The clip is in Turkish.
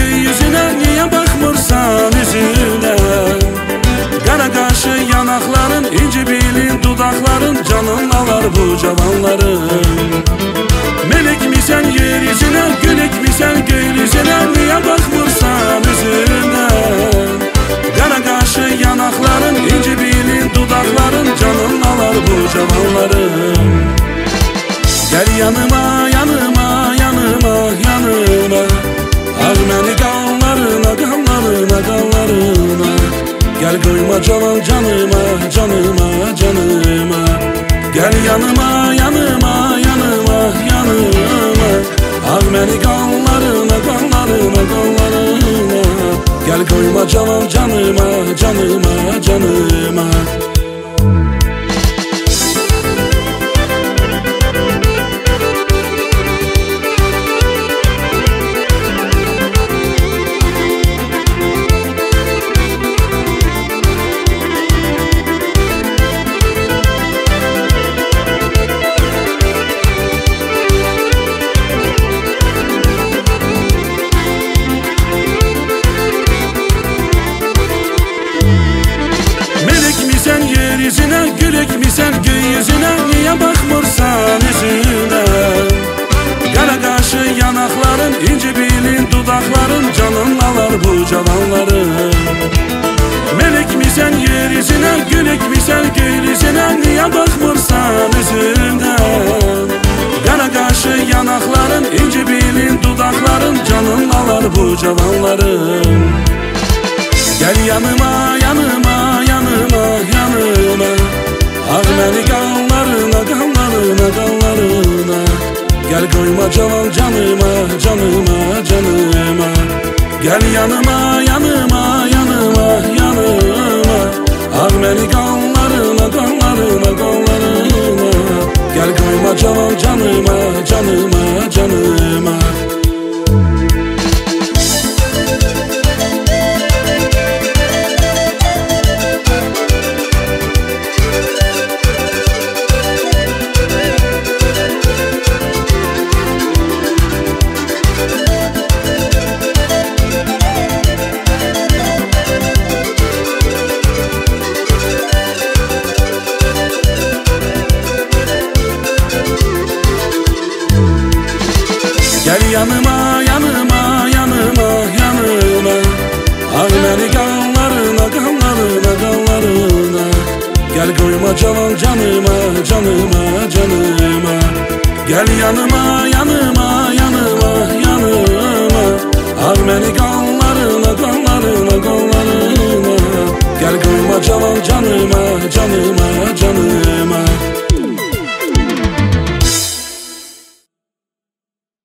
göy yüzüne, niye bakmırsan yüzüne? Kara kaşı yanakların, inci bilin dudakların, canın alar bu cavanların. Melek misən yeryüzüne, gülük misən göylüzüne, niye bakmırsan yüzüne? Kara kaşı yanakların, inci bilin dudakların, canın alar bu cavanların. Gel yanıma, yanıma, yanıma, yanıma, al beni qanlarına, qanlarına, qanlarına. Gel koyma cavan canıma, canıma, canıma. Gel yanıma, yanıma, yanıma, yanıma, al beni qanlarına, qanlarına, qanlarına. Gel koyma cavan canıma, canıma, canıma. Yeryüzüne, gülük misən göy yüzüne, niye bakmırsan yüzüne? Kara kaşı yanakların, inci bilin dudakların, canın alar bu cavanların. Melek misən yeryüzüne, gülük misən göy yüzüne, niye bakmırsan yüzüne? Kara kaşı yanakların, inci bilin dudakların, canın alar bu cavanların. Gel yanıma, yanıma, yanıma, yanıma, al beni qanlarına, qanlarına, qanlarına. Gel koyma cavan canıma, canıma, canıma. Gel yanıma, yanıma, yanıma, yanıma, al beni qanlarına, qanlarına, qanlarına. Gel koyma cavan canıma, canıma, canıma. Gel yanıma, yanıma, yanıma, yanıma, al beni qanlarına, qanlarına, qanlarına. Gel koyma cavan canıma, canıma, canıma. Gel yanıma, yanıma, yanıma,